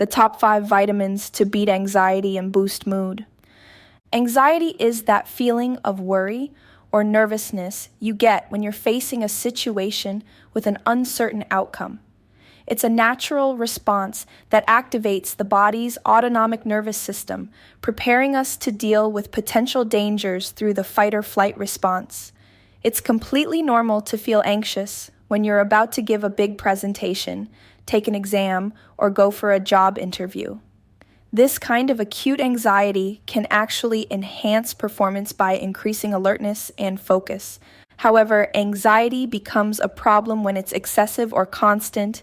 the top 5 vitamins to beat anxiety and boost mood. Anxiety is that feeling of worry or nervousness you get when you're facing a situation with an uncertain outcome. It's a natural response that activates the body's autonomic nervous system, preparing us to deal with potential dangers through the fight or flight response. It's completely normal to feel anxious when you're about to give a big presentation, take an exam, or go for a job interview. This kind of acute anxiety can actually enhance performance by increasing alertness and focus. However, anxiety becomes a problem when it's excessive or constant,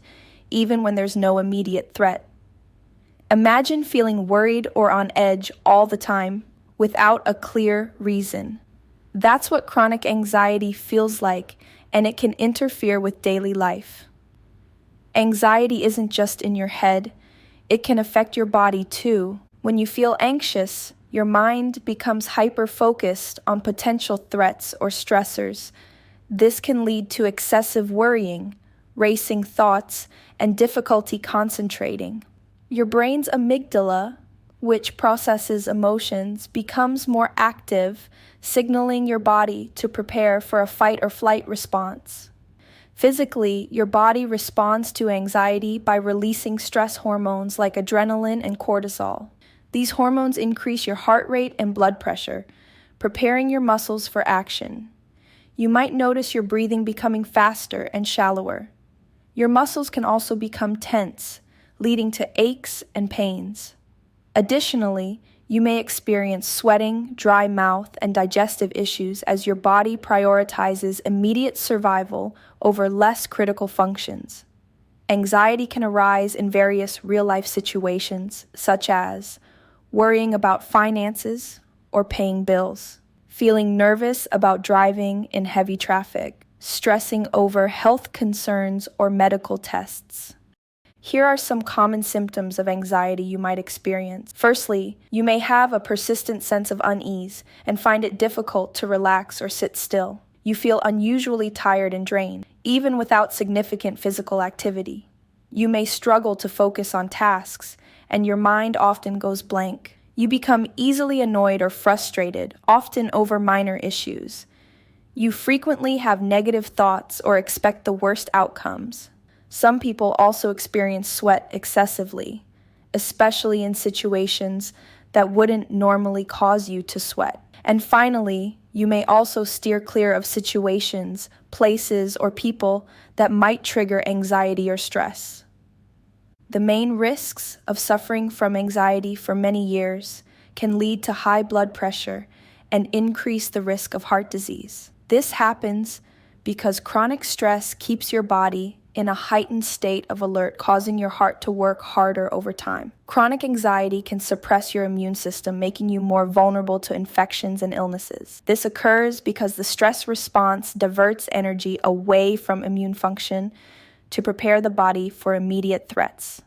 even when there's no immediate threat. Imagine feeling worried or on edge all the time without a clear reason. That's what chronic anxiety feels like, and it can interfere with daily life. Anxiety isn't just in your head, it can affect your body too. When you feel anxious, your mind becomes hyper-focused on potential threats or stressors. This can lead to excessive worrying, racing thoughts, and difficulty concentrating. Your brain's amygdala, which processes emotions, becomes more active, signaling your body to prepare for a fight or flight response. Physically, your body responds to anxiety by releasing stress hormones like adrenaline and cortisol. These hormones increase your heart rate and blood pressure, preparing your muscles for action. You might notice your breathing becoming faster and shallower. Your muscles can also become tense, leading to aches and pains. Additionally, you may experience sweating, dry mouth, and digestive issues as your body prioritizes immediate survival over less critical functions. Anxiety can arise in various real-life situations, such as worrying about finances or paying bills, feeling nervous about driving in heavy traffic, stressing over health concerns or medical tests. Here are some common symptoms of anxiety you might experience. Firstly, you may have a persistent sense of unease and find it difficult to relax or sit still. You feel unusually tired and drained, even without significant physical activity. You may struggle to focus on tasks, and your mind often goes blank. You become easily annoyed or frustrated, often over minor issues. You frequently have negative thoughts or expect the worst outcomes. Some people also experience sweat excessively, especially in situations that wouldn't normally cause you to sweat. And finally, you may also steer clear of situations, places, or people that might trigger anxiety or stress. The main risks of suffering from anxiety for many years can lead to high blood pressure and increase the risk of heart disease. This happens because chronic stress keeps your body in a heightened state of alert, causing your heart to work harder over time. Chronic anxiety can suppress your immune system, making you more vulnerable to infections and illnesses. This occurs because the stress response diverts energy away from immune function to prepare the body for immediate threats.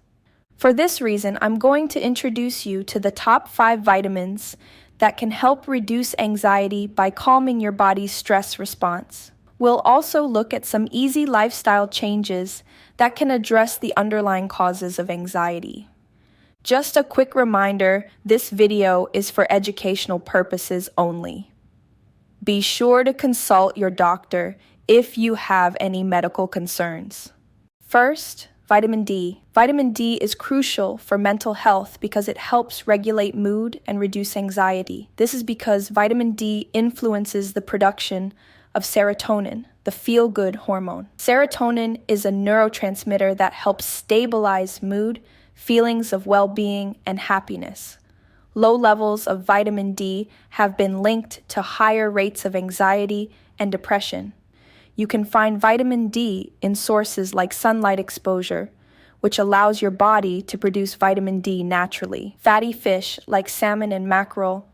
For this reason, I'm going to introduce you to the top 5 vitamins that can help reduce anxiety by calming your body's stress response. We'll also look at some easy lifestyle changes that can address the underlying causes of anxiety. Just a quick reminder, this video is for educational purposes only. Be sure to consult your doctor if you have any medical concerns. First, vitamin D. Vitamin D is crucial for mental health because it helps regulate mood and reduce anxiety. This is because vitamin D influences the production of serotonin, the feel-good hormone. Serotonin is a neurotransmitter that helps stabilize mood, feelings of well-being, and happiness. Low levels of vitamin D have been linked to higher rates of anxiety and depression. You can find vitamin D in sources like sunlight exposure, which allows your body to produce vitamin D naturally. Fatty fish like salmon and mackerel,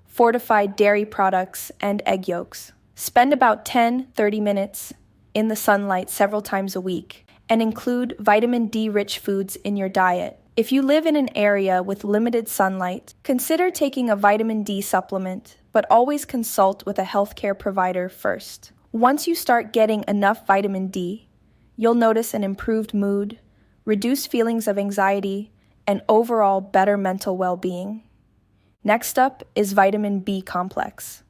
fortified dairy products, and egg yolks. Spend about 10-30 minutes in the sunlight several times a week and include vitamin D-rich foods in your diet. If you live in an area with limited sunlight, consider taking a vitamin D supplement, but always consult with a healthcare provider first. Once you start getting enough vitamin D, you'll notice an improved mood, reduced feelings of anxiety, and overall better mental well-being. Next up is vitamin B complex.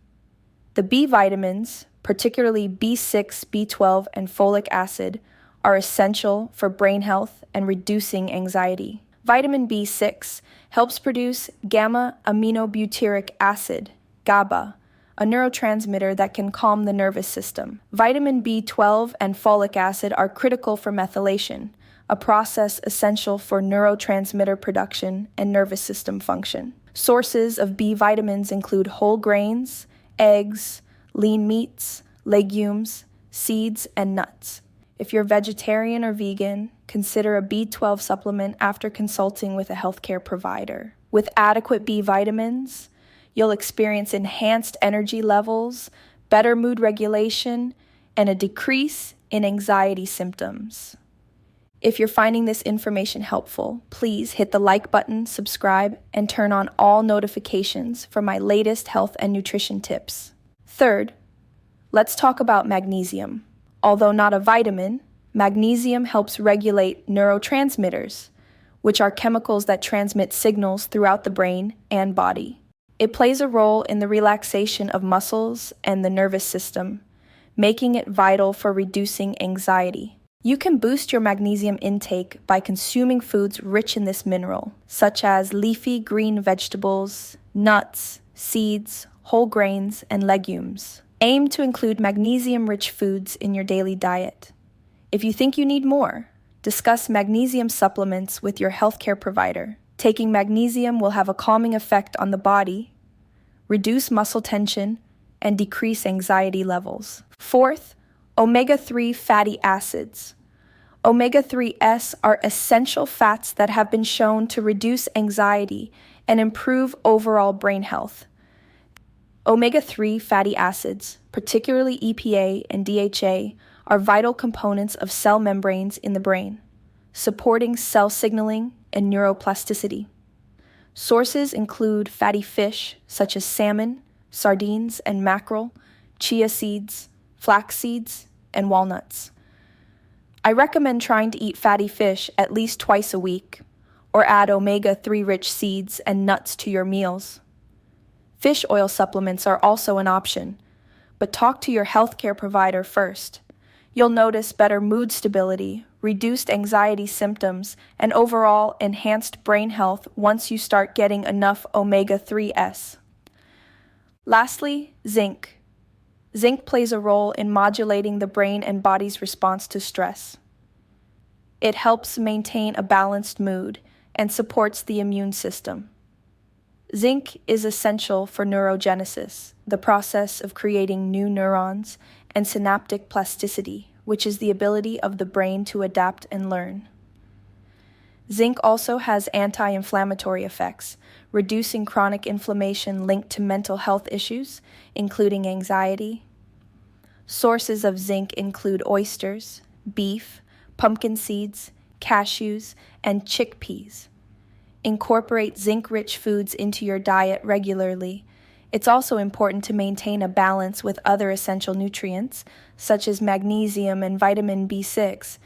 The B vitamins, particularly B6, B12, and folic acid, are essential for brain health and reducing anxiety. Vitamin B6 helps produce gamma-aminobutyric acid, GABA, a neurotransmitter that can calm the nervous system. Vitamin B12 and folic acid are critical for methylation, a process essential for neurotransmitter production and nervous system function. Sources of B vitamins include whole grains, eggs, lean meats, legumes, seeds, and nuts. If you're vegetarian or vegan, consider a B12 supplement after consulting with a healthcare provider. With adequate B vitamins, you'll experience enhanced energy levels, better mood regulation, and a decrease in anxiety symptoms. If you're finding this information helpful, please hit the like button, subscribe, and turn on all notifications for my latest health and nutrition tips. Third, let's talk about magnesium. Although not a vitamin, magnesium helps regulate neurotransmitters, which are chemicals that transmit signals throughout the brain and body. It plays a role in the relaxation of muscles and the nervous system, making it vital for reducing anxiety. You can boost your magnesium intake by consuming foods rich in this mineral, such as leafy green vegetables, nuts, seeds, whole grains, and legumes. Aim to include magnesium-rich foods in your daily diet. If you think you need more, discuss magnesium supplements with your healthcare provider. Taking magnesium will have a calming effect on the body, reduce muscle tension, and decrease anxiety levels. Fourth, omega-3 fatty acids. Omega-3s are essential fats that have been shown to reduce anxiety and improve overall brain health. Omega-3 fatty acids, particularly EPA and DHA, are vital components of cell membranes in the brain, supporting cell signaling and neuroplasticity. Sources include fatty fish such as salmon, sardines, and mackerel, chia seeds, flax seeds, and walnuts. I recommend trying to eat fatty fish at least twice a week, or add omega-3 rich seeds and nuts to your meals. Fish oil supplements are also an option, but talk to your healthcare provider first. You'll notice better mood stability, reduced anxiety symptoms, and overall enhanced brain health once you start getting enough omega-3s. Lastly, zinc. Zinc plays a role in modulating the brain and body's response to stress. It helps maintain a balanced mood and supports the immune system. Zinc is essential for neurogenesis, the process of creating new neurons, and synaptic plasticity, which is the ability of the brain to adapt and learn. Zinc also has anti-inflammatory effects, reducing chronic inflammation linked to mental health issues, including anxiety. Sources of zinc include oysters, beef, pumpkin seeds, cashews, and chickpeas. Incorporate zinc-rich foods into your diet regularly. It's also important to maintain a balance with other essential nutrients, such as magnesium and vitamin B6,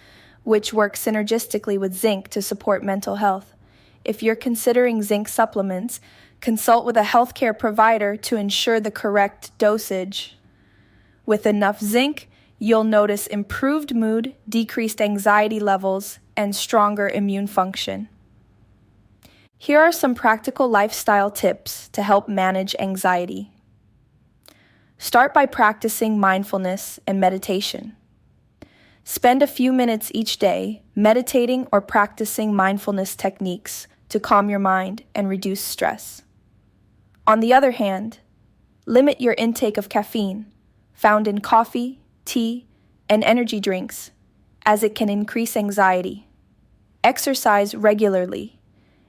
which work synergistically with zinc to support mental health. If you're considering zinc supplements, consult with a healthcare provider to ensure the correct dosage. With enough zinc, you'll notice improved mood, decreased anxiety levels, and stronger immune function. Here are some practical lifestyle tips to help manage anxiety. Start by practicing mindfulness and meditation. Spend a few minutes each day meditating or practicing mindfulness techniques to calm your mind and reduce stress. On the other hand, limit your intake of caffeine, found in coffee, tea, and energy drinks, as it can increase anxiety. Exercise regularly.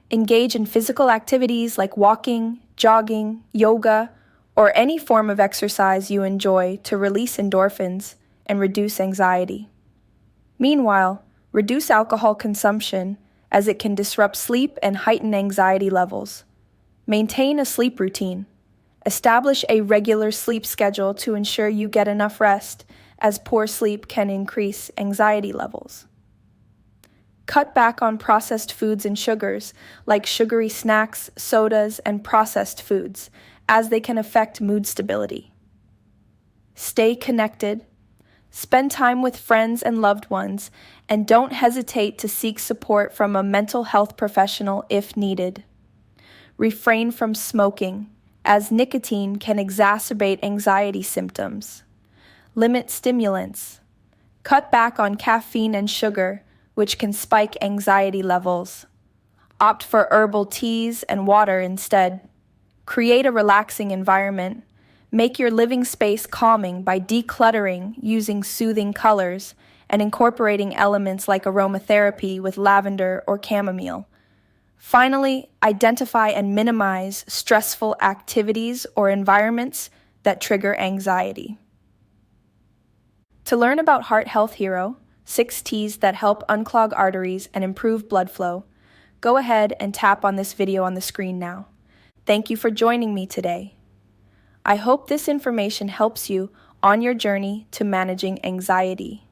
Engage in physical activities like walking, jogging, yoga, or any form of exercise you enjoy to release endorphins and reduce anxiety. Meanwhile, reduce alcohol consumption as it can disrupt sleep and heighten anxiety levels. Maintain a sleep routine. Establish a regular sleep schedule to ensure you get enough rest, as poor sleep can increase anxiety levels. Cut back on processed foods and sugars, like sugary snacks, sodas, and processed foods, as they can affect mood stability. Stay connected. Spend time with friends and loved ones, and don't hesitate to seek support from a mental health professional if needed. Refrain from smoking, as nicotine can exacerbate anxiety symptoms. Limit stimulants. Cut back on caffeine and sugar, which can spike anxiety levels. Opt for herbal teas and water instead. Create a relaxing environment. Make your living space calming by decluttering using soothing colors and incorporating elements like aromatherapy with lavender or chamomile. Finally, identify and minimize stressful activities or environments that trigger anxiety. To learn about Heart Health Hero, 6 teas that help unclog arteries and improve blood flow, go ahead and tap on this video on the screen now. Thank you for joining me today. I hope this information helps you on your journey to managing anxiety.